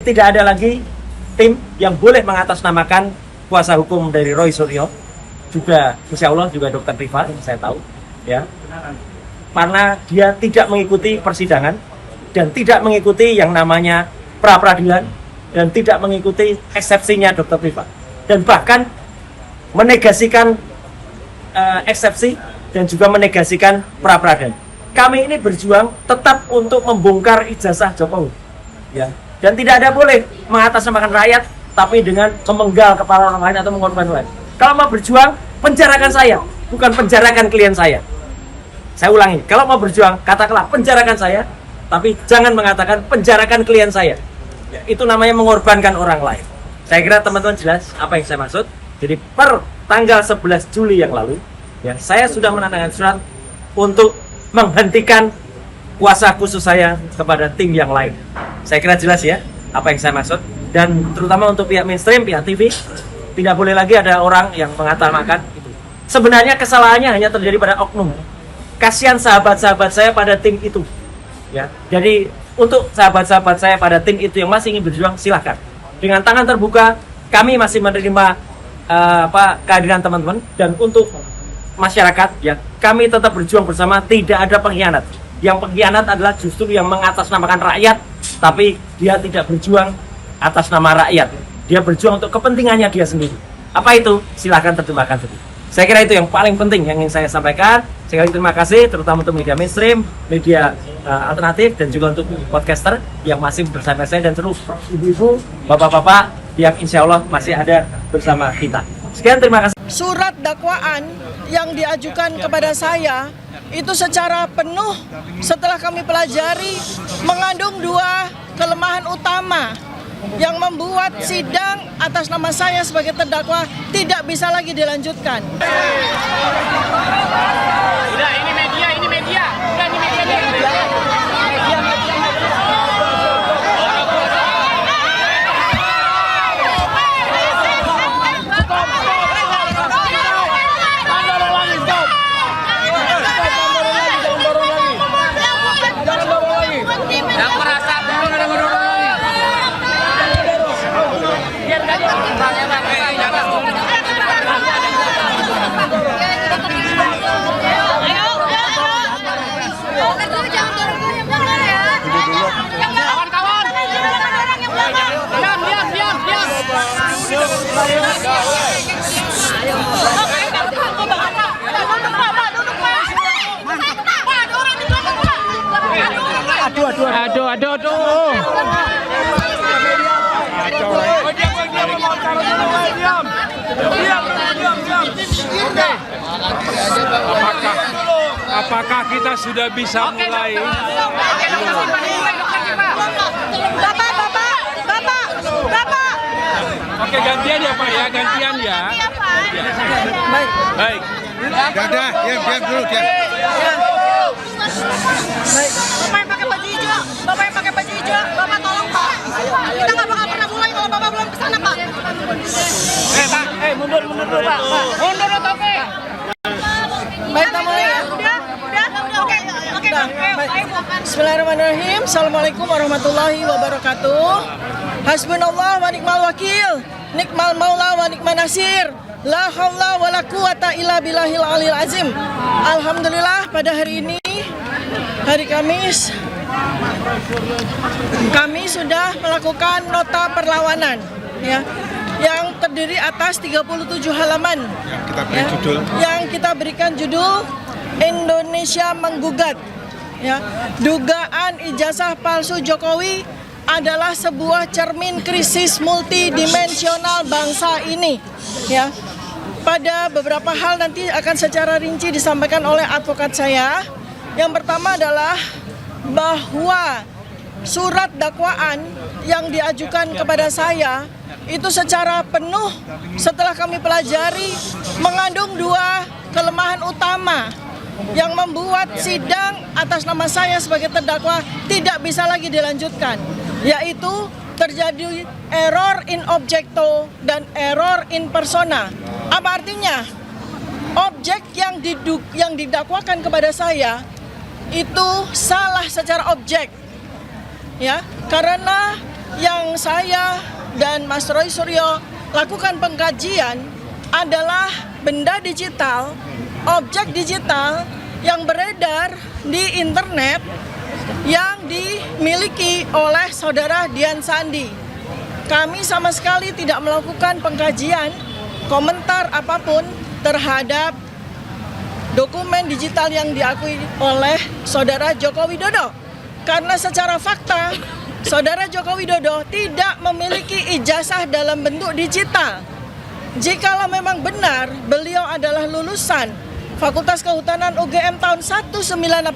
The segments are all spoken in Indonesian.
tidak ada lagi tim yang boleh mengatasnamakan kuasa hukum dari Roy Suryo, juga insya Allah juga Dr. Rifa, saya tahu ya, karena dia tidak mengikuti persidangan dan tidak mengikuti yang namanya pra peradilan dan tidak mengikuti eksepsinya Dr. Rifa, dan bahkan menegasikan eksepsi dan juga menegasikan pra peradilan. Kami ini berjuang tetap untuk membongkar ijazah Jokowi, ya, dan tidak ada boleh mengatasnamakan rakyat tapi dengan memenggal kepala orang lain atau mengorbankan orang lain. Kalau mau berjuang, penjarakan saya, bukan penjarakan klien saya. Saya ulangi, kalau mau berjuang, katakanlah penjarakan saya, tapi jangan mengatakan penjarakan klien saya. Ya, itu namanya mengorbankan orang lain. Saya kira teman-teman jelas apa yang saya maksud. Jadi per tanggal 11 Juli yang lalu, ya, saya sudah menandatangani surat untuk menghentikan kuasa khusus saya kepada tim yang lain. Saya kira jelas ya apa yang saya maksud. Dan terutama untuk pihak mainstream, pihak TV, tidak boleh lagi ada orang yang mengatakan itu. Sebenarnya kesalahannya hanya terjadi pada oknum. Kasihan sahabat-sahabat saya pada tim itu, ya. Jadi untuk sahabat-sahabat saya pada tim itu yang masih ingin berjuang, silahkan. Dengan tangan terbuka, kami masih menerima kehadiran teman-teman, dan untuk masyarakat, ya, kami tetap berjuang bersama, tidak ada pengkhianat. Yang pengkhianat adalah justru yang mengatasnamakan rakyat, tapi dia tidak berjuang atas nama rakyat. Dia berjuang untuk kepentingannya dia sendiri. Apa itu? Silahkan terjemahkan sendiri. Saya kira itu yang paling penting yang ingin saya sampaikan. Sekali terima kasih, terutama untuk media mainstream, media alternatif, dan juga untuk podcaster yang masih bersama saya, dan seluruh ibu-ibu, bapak-bapak yang insya Allah masih ada bersama kita. Sekian, terima kasih. Surat dakwaan yang diajukan kepada saya itu secara penuh setelah kami pelajari mengandung dua kelemahan utama yang membuat sidang atas nama saya sebagai terdakwa tidak bisa lagi dilanjutkan. Udah, ini media. Udah, ini media. Aduh. Apakah kita sudah bisa mulai? Bapak. Oke, gantian ya Pak ya, gantian ya. Baik. Dadah, diam dulu, diam. Bapak yang pakai baju hijau, Bapak tolong Pak. Kita nggak bakal pernah mulai kalau Bapak belum kesana Pak. Mundur dulu Pak. Mundur Taufik. Baik, kita mulai ya. Udah. Oke. Bismillahirrahmanirrahim. Assalamualaikum warahmatullahi wabarakatuh. Hasbunallah wa ni'mal wakil, nikmal maula wa ni'man nasir. La haula wa la quwata illa billahil aliyil azim. Alhamdulillah, pada hari ini, hari Kamis, kami sudah melakukan nota perlawanan, ya, yang terdiri atas 37 halaman. Yang kita berikan judul Indonesia Menggugat, ya. Dugaan ijazah palsu Jokowi adalah sebuah cermin krisis multidimensional bangsa ini, ya. Pada beberapa hal nanti akan secara rinci disampaikan oleh advokat saya. Yang pertama adalah bahwa surat dakwaan yang diajukan kepada saya itu secara penuh setelah kami pelajari mengandung dua kelemahan utama yang membuat sidang atas nama saya sebagai terdakwa tidak bisa lagi dilanjutkan, yaitu terjadi error in objecto dan error in persona. Apa artinya? Objek yang didakwakan kepada saya itu salah secara objek, ya, karena yang saya dan Mas Roy Suryo lakukan pengkajian adalah benda digital, objek digital yang beredar di internet yang dimiliki oleh saudara Dian Sandi. Kami sama sekali tidak melakukan pengkajian, komentar apapun terhadap dokumen digital yang diakui oleh saudara Joko Widodo. Karena secara fakta, saudara Joko Widodo tidak memiliki ijazah dalam bentuk digital. Jikalau memang benar beliau adalah lulusan Fakultas Kehutanan UGM tahun 1985,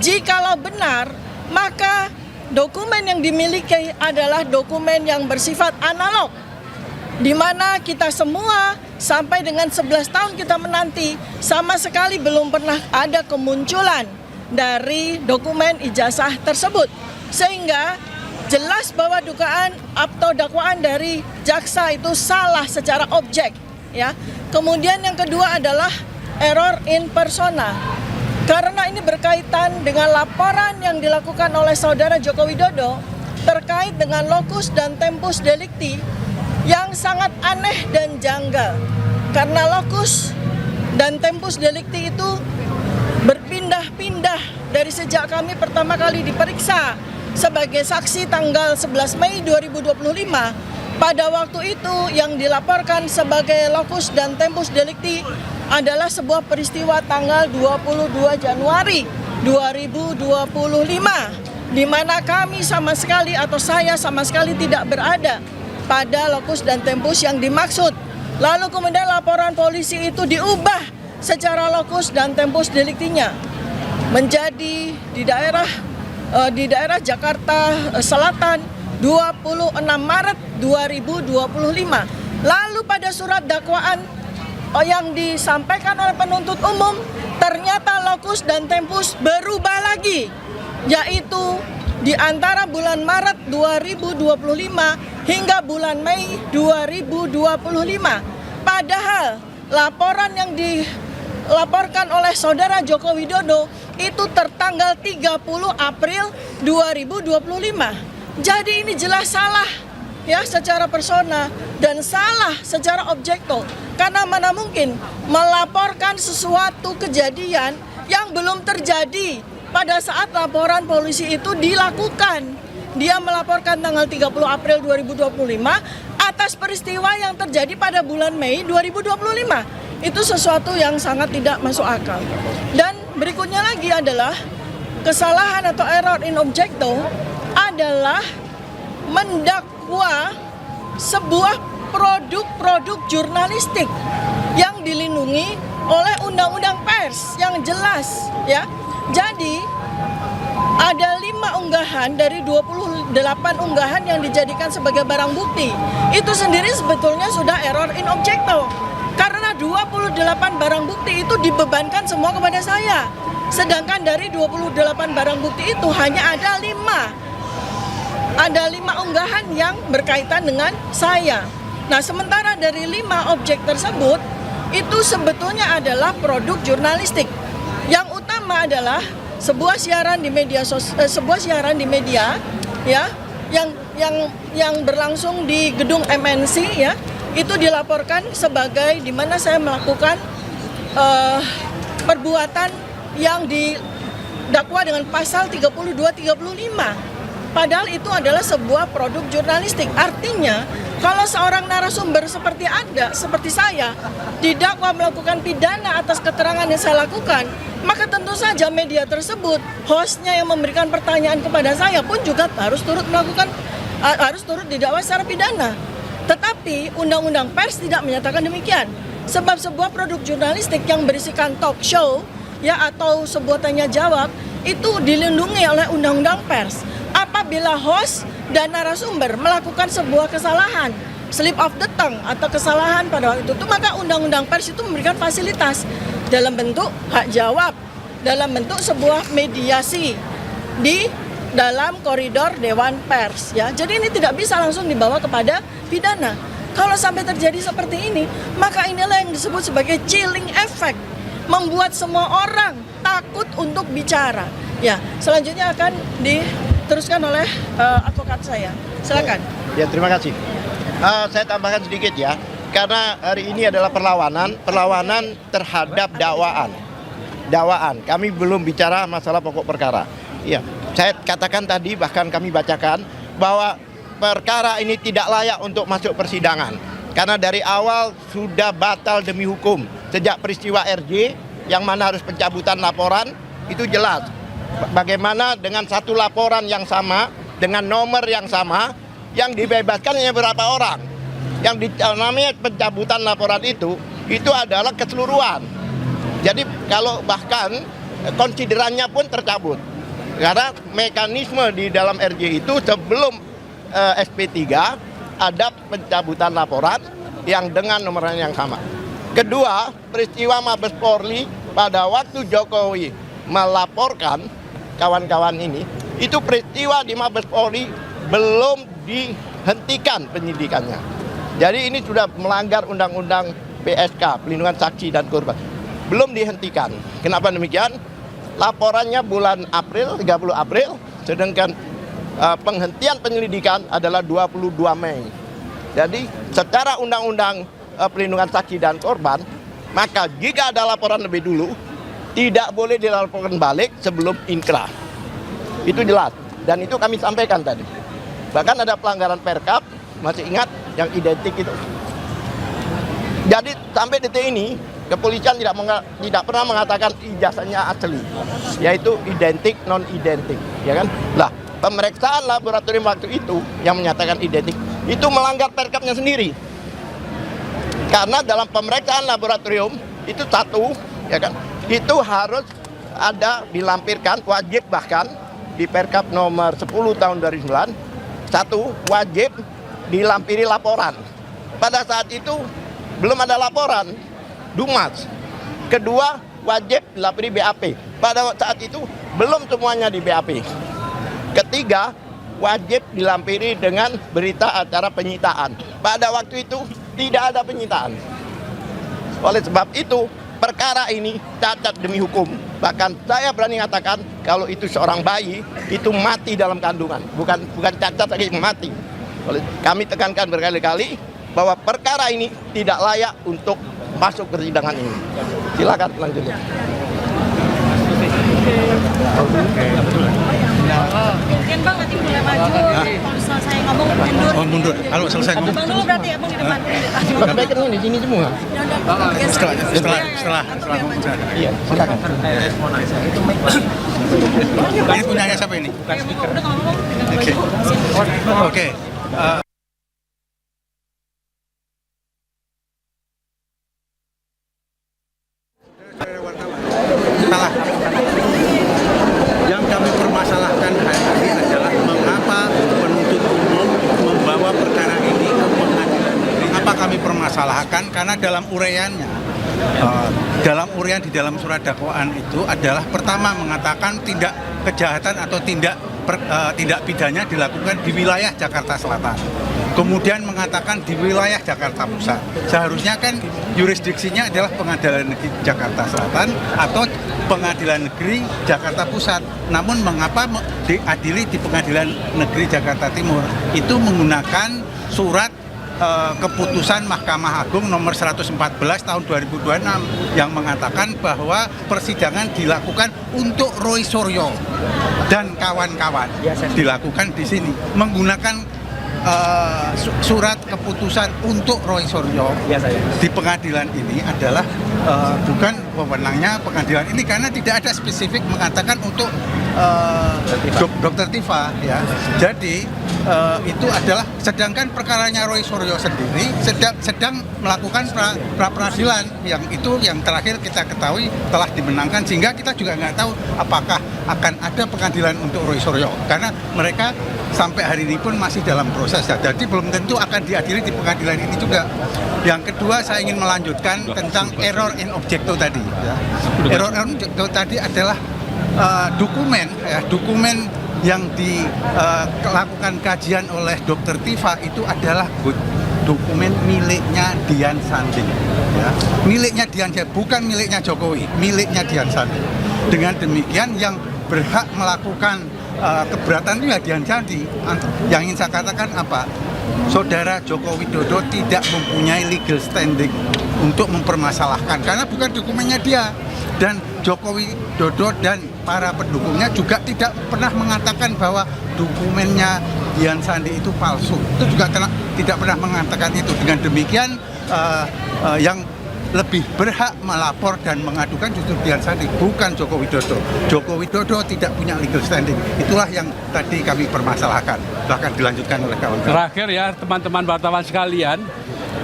jikalau benar, maka dokumen yang dimiliki adalah dokumen yang bersifat analog, di mana kita semua sampai dengan 11 tahun kita menanti sama sekali belum pernah ada kemunculan dari dokumen ijazah tersebut. Sehingga jelas bahwa dugaan atau dakwaan dari jaksa itu salah secara objek, ya. Kemudian yang kedua adalah error in persona. Karena ini berkaitan dengan laporan yang dilakukan oleh saudara Joko Widodo terkait dengan locus dan tempus delicti yang sangat aneh dan janggal. Karena locus dan tempus delicti itu berpindah-pindah dari sejak kami pertama kali diperiksa sebagai saksi tanggal 11 Mei 2025. Pada waktu itu yang dilaporkan sebagai locus dan tempus delicti adalah sebuah peristiwa tanggal 22 Januari 2025, di mana kami sama sekali atau saya sama sekali tidak berada pada locus dan tempus yang dimaksud. Lalu kemudian laporan polisi itu diubah secara locus dan tempus deliktinya menjadi di daerah Jakarta Selatan 26 Maret 2025. Lalu pada surat dakwaan yang disampaikan oleh penuntut umum, ternyata locus dan tempus berubah lagi, yaitu di antara bulan Maret 2025 hingga bulan Mei 2025. Padahal laporan yang dilaporkan oleh saudara Joko Widodo itu tertanggal 30 April 2025. Jadi ini jelas salah ya secara persona dan salah secara objekto. Karena mana mungkin melaporkan sesuatu kejadian yang belum terjadi pada saat laporan polisi itu dilakukan. Dia melaporkan tanggal 30 April 2025 atas peristiwa yang terjadi pada bulan Mei 2025. Itu sesuatu yang sangat tidak masuk akal. Dan berikutnya lagi adalah kesalahan atau error in objecto adalah mendakwa sebuah produk-produk jurnalistik yang dilindungi oleh undang-undang pers yang jelas ya. Jadi ada 5 unggahan dari 28 unggahan yang dijadikan sebagai barang bukti. Itu sendiri sebetulnya sudah error in objecto. Karena 28 barang bukti itu dibebankan semua kepada saya. Sedangkan dari 28 barang bukti itu hanya ada 5 unggahan yang berkaitan dengan saya. Nah, sementara dari 5 objek tersebut itu sebetulnya adalah produk jurnalistik. Yang utama adalah sebuah siaran di media ya yang berlangsung di gedung MNC ya. Itu dilaporkan sebagai di mana saya melakukan perbuatan yang didakwa dengan pasal 32-35. Padahal itu adalah sebuah produk jurnalistik. Artinya, kalau seorang narasumber seperti Anda, seperti saya, didakwa melakukan pidana atas keterangan yang saya lakukan, maka tentu saja media tersebut, hostnya yang memberikan pertanyaan kepada saya pun juga harus turut didakwa secara pidana. Tetapi Undang-Undang Pers tidak menyatakan demikian. Sebab sebuah produk jurnalistik yang berisikan talk show ya atau sebuah tanya jawab itu dilindungi oleh Undang-Undang Pers. Apabila host dan narasumber melakukan sebuah kesalahan, slip of the tongue atau kesalahan pada waktu itu, maka Undang-Undang Pers itu memberikan fasilitas dalam bentuk hak jawab, dalam bentuk sebuah mediasi di dalam koridor Dewan Pers ya. Jadi ini tidak bisa langsung dibawa kepada pidana. Kalau sampai terjadi seperti ini, maka inilah yang disebut sebagai chilling effect, membuat semua orang takut untuk bicara. Ya, selanjutnya akan diteruskan oleh advokat rekan saya. Silakan. Ya, terima kasih. Saya tambahkan sedikit ya, karena hari ini adalah perlawanan terhadap dakwaan. Kami belum bicara masalah pokok perkara. Ya, saya katakan tadi, bahkan kami bacakan bahwa perkara ini tidak layak untuk masuk persidangan karena dari awal sudah batal demi hukum. Sejak peristiwa RJ yang mana harus pencabutan laporan, itu jelas bagaimana dengan satu laporan yang sama dengan nomor yang sama yang dibebaskan hanya berapa orang. Yang namanya pencabutan laporan itu adalah keseluruhan. Jadi kalau bahkan konsiderannya pun tercabut. Karena mekanisme di dalam RJ itu sebelum SP3 ada pencabutan laporan yang dengan nomor yang sama. Kedua, peristiwa Mabes Polri pada waktu Jokowi melaporkan kawan-kawan ini, itu peristiwa di Mabes Polri belum dihentikan penyidikannya. Jadi ini sudah melanggar Undang-Undang PSK, Pelindungan Saksi dan Korban. Belum dihentikan. Kenapa demikian? Laporannya bulan April, 30 April, sedangkan penghentian penyelidikan adalah 22 Mei. Jadi secara Undang-Undang Pelindungan Saksi dan Korban, maka jika ada laporan lebih dulu, tidak boleh dilaporkan balik sebelum inkrah. Itu jelas, dan itu kami sampaikan tadi. Bahkan ada pelanggaran Perkap, masih ingat yang identik itu. Jadi sampai detik ini kepolisian tidak pernah mengatakan ijazahnya asli, yaitu identik non identik, ya kan? Lah, pemeriksaan laboratorium waktu itu yang menyatakan identik itu melanggar Perkapnya sendiri. Karena dalam pemeriksaan laboratorium itu satu, ya kan? Itu harus ada dilampirkan, wajib bahkan di Perkap nomor 10 tahun 2009, satu wajib dilampiri laporan. Pada saat itu belum ada laporan, Dumas. Kedua, wajib dilampiri BAP. Pada saat itu belum semuanya di BAP. Ketiga, wajib dilampiri dengan berita acara penyitaan. Pada waktu itu tidak ada penyitaan. Oleh sebab itu, perkara ini cacat demi hukum. Bahkan saya berani katakan kalau itu seorang bayi, itu mati dalam kandungan. Bukan cacat lagi, mati. Kami tekankan berkali-kali bahwa perkara ini tidak layak untuk masuk persidangan ini. Silakan lanjutkan. Mungkin Bang nanti mulai maju, kalau selesai ngomong mundur. Oh, mundur. Kalau selesai ngomong. Bang dulu berarti ya Bang di depan. Sampaikan di sini semua. Setelah ngomong. Iya, silakan. Ini punyanya siapa ini? Udah ngomong. Oke. Salah. Yang kami permasalahkan hari ini adalah mengapa penuntut umum membawa perkara ini ke pengadilan negeri. Apa kami permasalahkan? Karena dalam uraiannya, di dalam surat dakwaan itu adalah pertama mengatakan tindak kejahatan atau tindak pidana dilakukan di wilayah Jakarta Selatan. Kemudian mengatakan di wilayah Jakarta Pusat. Seharusnya kan jurisdiksinya adalah Pengadilan Negeri Jakarta Selatan atau Pengadilan Negeri Jakarta Pusat. Namun mengapa diadili di Pengadilan Negeri Jakarta Timur? Itu menggunakan surat keputusan Mahkamah Agung nomor 114 tahun 2026 yang mengatakan bahwa persidangan dilakukan untuk Roy Suryo dan kawan-kawan. Dilakukan di sini menggunakan surat keputusan untuk Roy Suryo di pengadilan ini adalah bukan wewenangnya pengadilan ini karena tidak ada spesifik mengatakan untuk Dr. Tifa ya. Jadi itu adalah sedangkan perkaranya Roy Suryo sendiri sedang melakukan pra peradilan yang itu yang terakhir kita ketahui telah dimenangkan sehingga kita juga nggak tahu apakah akan ada pengadilan untuk Roy Suryo karena mereka sampai hari ini pun masih dalam proses ya. Jadi belum tentu akan diadili di pengadilan ini juga. Yang kedua saya ingin melanjutkan tentang error in objecto tadi ya. Error in objecto tadi adalah dokumen yang dilakukan kajian oleh Dr. Tifa itu adalah dokumen miliknya Dian Sandi ya. Miliknya Dian Sandi, bukan miliknya Jokowi, miliknya Dian Sandi. Dengan demikian yang berhak melakukan keberatan itu ya Dian Sandi. Yang ingin saya katakan apa? Saudara Joko Widodo tidak mempunyai legal standing untuk mempermasalahkan karena bukan dokumennya dia. Dan Joko Widodo dan para pendukungnya juga tidak pernah mengatakan bahwa dokumennya Dian Sandi itu palsu. Itu juga tidak pernah mengatakan itu. Dengan demikian yang lebih berhak melapor dan mengadukan justru Dian Sandi, bukan Joko Widodo. Joko Widodo tidak punya legal standing. Itulah yang tadi kami permasalahkan. Bahkan dilanjutkan oleh kawan-kawan. Terakhir ya teman-teman wartawan sekalian,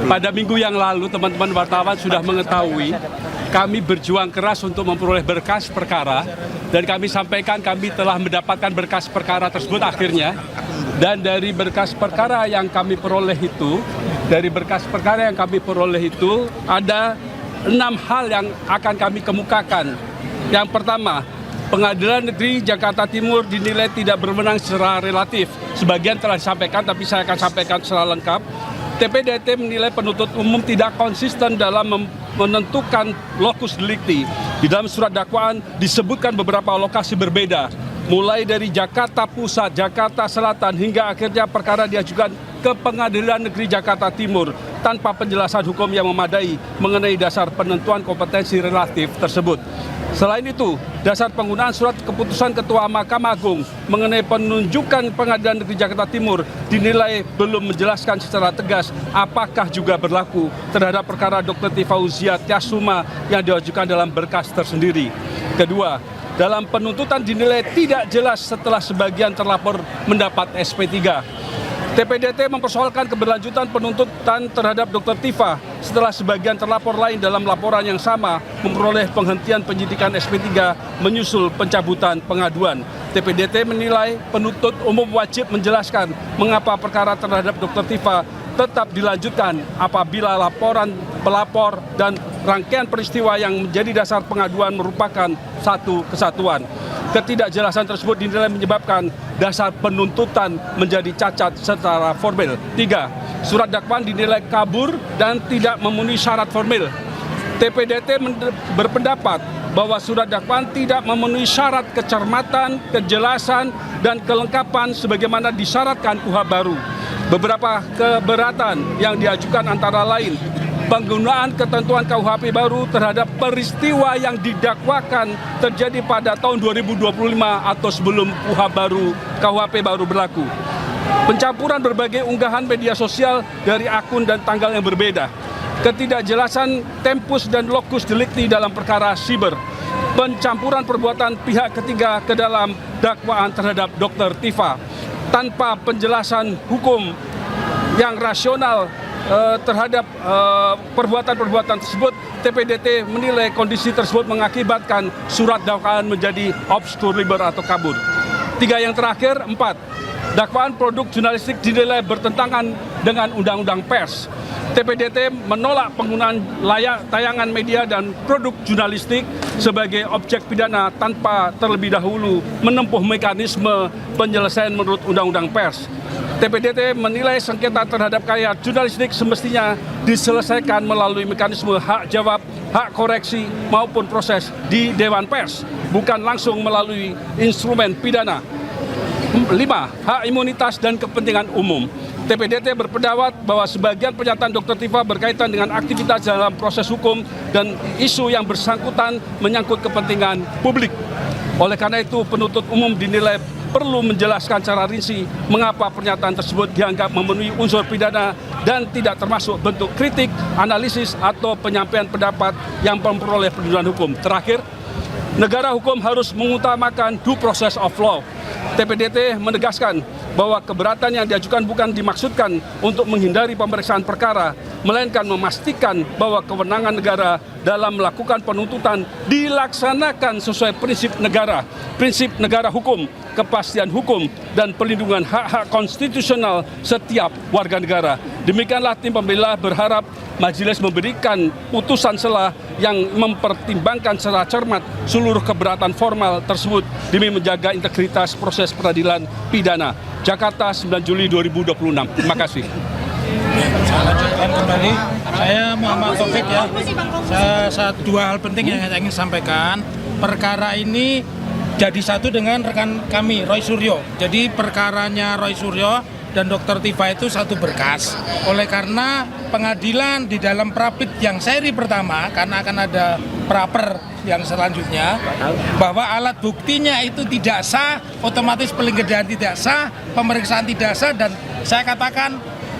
pada minggu yang lalu teman-teman wartawan sudah mengetahui kami berjuang keras untuk memperoleh berkas perkara dan kami sampaikan kami telah mendapatkan berkas perkara tersebut akhirnya. Dan dari berkas perkara yang kami peroleh itu, ada 6 hal yang akan kami kemukakan. Yang pertama, Pengadilan Negeri Jakarta Timur dinilai tidak berwenang secara relatif. Sebagian telah disampaikan, tapi saya akan sampaikan secara lengkap. TPDT menilai penuntut umum tidak konsisten dalam menentukan lokus delikti. Di dalam surat dakwaan disebutkan beberapa lokasi berbeda, mulai dari Jakarta Pusat, Jakarta Selatan, hingga akhirnya perkara diajukan ke Pengadilan Negeri Jakarta Timur tanpa penjelasan hukum yang memadai mengenai dasar penentuan kompetensi relatif tersebut. Selain itu, dasar penggunaan surat keputusan Ketua Mahkamah Agung mengenai penunjukan Pengadilan Negeri Jakarta Timur dinilai belum menjelaskan secara tegas apakah juga berlaku terhadap perkara Dr. Tifauzia Tyasuma yang diajukan dalam berkas tersendiri. Kedua, dalam penuntutan dinilai tidak jelas setelah sebagian terlapor mendapat SP3. TPDT mempersoalkan keberlanjutan penuntutan terhadap Dr. Tifa setelah sebagian terlapor lain dalam laporan yang sama memperoleh penghentian penyidikan SP3 menyusul pencabutan pengaduan. TPDT menilai penuntut umum wajib menjelaskan mengapa perkara terhadap Dr. Tifa tetap dilanjutkan apabila laporan pelapor dan rangkaian peristiwa yang menjadi dasar pengaduan merupakan satu kesatuan. Ketidakjelasan tersebut dinilai menyebabkan dasar penuntutan menjadi cacat secara formil. 3. Surat dakwaan dinilai kabur dan tidak memenuhi syarat formil. TPDT berpendapat bahwa surat dakwaan tidak memenuhi syarat kecermatan, kejelasan, dan kelengkapan sebagaimana disyaratkan KUHP baru. Beberapa keberatan yang diajukan antara lain penggunaan ketentuan KUHP baru terhadap peristiwa yang didakwakan terjadi pada tahun 2025 atau sebelum KUHP baru berlaku. Pencampuran berbagai unggahan media sosial dari akun dan tanggal yang berbeda. Ketidakjelasan tempus dan lokus delikti dalam perkara siber. Pencampuran perbuatan pihak ketiga ke dalam dakwaan terhadap Dr. Tifa. Tanpa penjelasan hukum yang rasional terhadap perbuatan-perbuatan tersebut, TPDT menilai kondisi tersebut mengakibatkan surat dakwaan menjadi obskur liber atau kabur. 3 yang terakhir, 4. Dakwaan produk jurnalistik dinilai bertentangan dengan Undang-Undang Pers. TPDT menolak penggunaan tayangan media dan produk jurnalistik sebagai objek pidana tanpa terlebih dahulu menempuh mekanisme penyelesaian menurut Undang-Undang Pers. TPDT menilai sengketa terhadap karya jurnalistik semestinya diselesaikan melalui mekanisme hak jawab, hak koreksi maupun proses di Dewan Pers, bukan langsung melalui instrumen pidana. 5. Hak imunitas dan kepentingan umum. TPDT berpendapat bahwa sebagian pernyataan Dr. Tifa berkaitan dengan aktivitas dalam proses hukum dan isu yang bersangkutan menyangkut kepentingan publik. Oleh karena itu, penuntut umum dinilai perlu menjelaskan secara rinci mengapa pernyataan tersebut dianggap memenuhi unsur pidana dan tidak termasuk bentuk kritik, analisis, atau penyampaian pendapat yang memperoleh perlindungan hukum. Terakhir, negara hukum harus mengutamakan due process of law. TPDT menegaskan bahwa keberatan yang diajukan bukan dimaksudkan untuk menghindari pemeriksaan perkara, melainkan memastikan bahwa kewenangan negara dalam melakukan penuntutan dilaksanakan sesuai prinsip negara hukum, kepastian hukum, dan perlindungan hak-hak konstitusional setiap warga negara. Demikianlah tim pembela berharap majelis memberikan putusan sela yang mempertimbangkan secara cermat seluruh keberatan formal tersebut demi menjaga integritas proses peradilan pidana. Jakarta, 9 Juli 2026. Terima kasih. Kembali, saya Muhammad Taufik ya. Dua hal penting yang saya ingin sampaikan. Perkara ini jadi satu dengan rekan kami Roy Suryo. Jadi perkaranya Roy Suryo dan Dr. Tifa itu satu berkas. Oleh karena pengadilan di dalam prapit yang seri pertama, karena akan ada praper yang selanjutnya, bahwa alat buktinya itu tidak sah, otomatis penggeledahan tidak sah, pemeriksaan tidak sah, dan saya katakan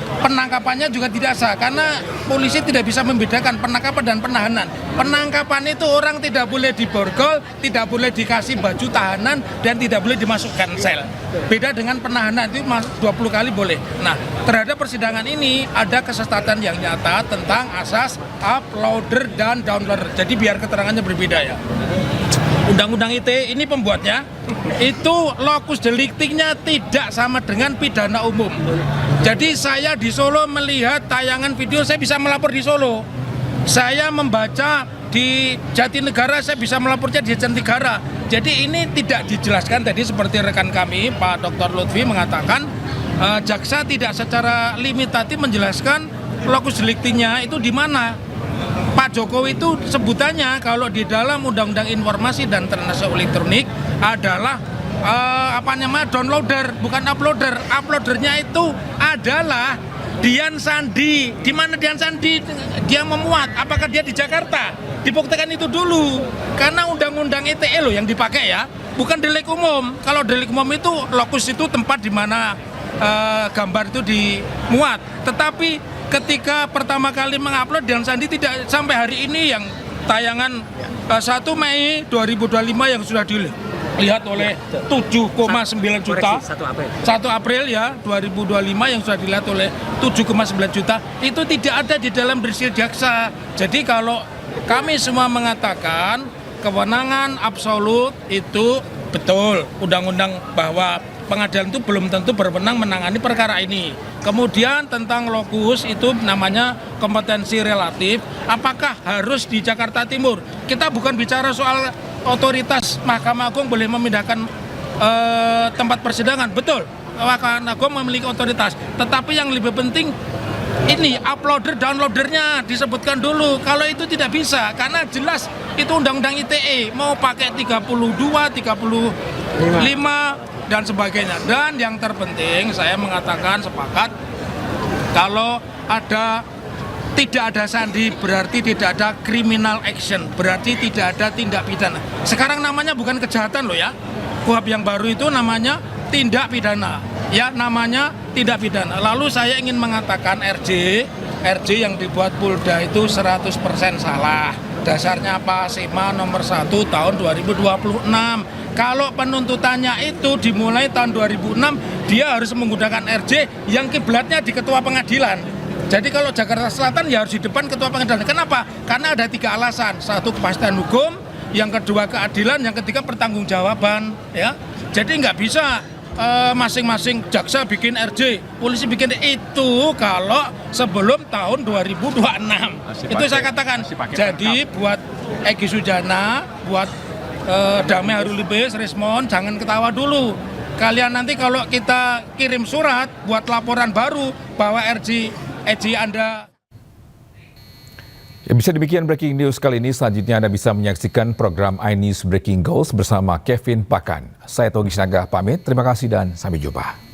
penangkapannya juga tidak sah karena polisi tidak bisa membedakan penangkapan dan penahanan. Penangkapan itu orang tidak boleh diborgol, tidak boleh dikasih baju tahanan, dan tidak boleh dimasukkan sel. Beda dengan penahanan, itu 20 kali boleh. Nah, terhadap persidangan ini ada kesesatan yang nyata tentang asas uploader dan downloader. Jadi biar keterangannya berbeda ya. Undang-undang ITE ini pembuatnya itu lokus deliktingnya tidak sama dengan pidana umum. Jadi saya di Solo melihat tayangan video, saya bisa melapor di Solo. Saya membaca di Jatinegara, saya bisa melapornya di Jatinegara. Jadi ini tidak dijelaskan tadi seperti rekan kami Pak Dr. Lutfi mengatakan jaksa tidak secara limitatif menjelaskan lokus deliktingnya itu di mana. Pak Jokowi itu sebutannya kalau di dalam Undang-Undang Informasi dan Transaksi Elektronik adalah downloader, bukan uploader. Uploadernya itu adalah Dian Sandi. Di mana Dian Sandi dia memuat? Apakah dia di Jakarta? Dibuktikan itu dulu. Karena Undang-Undang ITE loh yang dipakai ya, bukan delik umum. Kalau delik umum itu lokus itu tempat di mana gambar itu dimuat. Tetapi ketika pertama kali mengupload Dian Sandi tidak sampai hari ini yang tayangan 1 Mei 2025 yang sudah dilihat oleh 7,9 juta. 1 April ya 2025 yang sudah dilihat oleh 7,9 juta itu tidak ada di dalam bersil jaksa. Jadi kalau kami semua mengatakan kewenangan absolut itu betul, undang-undang bahwa pengadilan itu belum tentu berwenang menangani perkara ini. Kemudian tentang lokus itu namanya kompetensi relatif. Apakah harus di Jakarta Timur? Kita bukan bicara soal otoritas Mahkamah Agung boleh memindahkan tempat persidangan. Betul, Mahkamah Agung memiliki otoritas. Tetapi yang lebih penting ini uploader downloadernya disebutkan dulu. Kalau itu tidak bisa karena jelas itu Undang-Undang ITE mau pakai 32, 35 dan sebagainya. Dan yang terpenting saya mengatakan sepakat kalau tidak ada sandi berarti tidak ada criminal action, berarti tidak ada tindak pidana. Sekarang namanya bukan kejahatan loh ya. KUHP yang baru itu namanya tindak pidana. Ya namanya tindak pidana. Lalu saya ingin mengatakan RJ yang dibuat Polda itu 100% salah. Dasarnya apa? SEMA nomor 1 tahun 2026. Kalau penuntutannya itu dimulai tahun 2006, dia harus menggunakan RJ yang kiblatnya di ketua pengadilan. Jadi kalau Jakarta Selatan ya harus di depan ketua pengadilan. Kenapa? Karena ada 3 alasan. 1 kepastian hukum, yang kedua keadilan, yang ketiga pertanggungjawaban. Ya, jadi nggak bisa masing-masing jaksa bikin RJ, polisi bikin itu kalau sebelum tahun 2026. Itu saya katakan. Jadi buat Egy Sujana, buat Damai Harulibes, Rismon, jangan ketawa dulu. Kalian nanti kalau kita kirim surat buat laporan baru bahwa RJ Anda. Ya, bisa demikian breaking news kali ini. Selanjutnya Anda bisa menyaksikan program iNews Breaking Goals bersama Kevin Pakan. Saya Togi Sinaga pamit. Terima kasih dan sampai jumpa.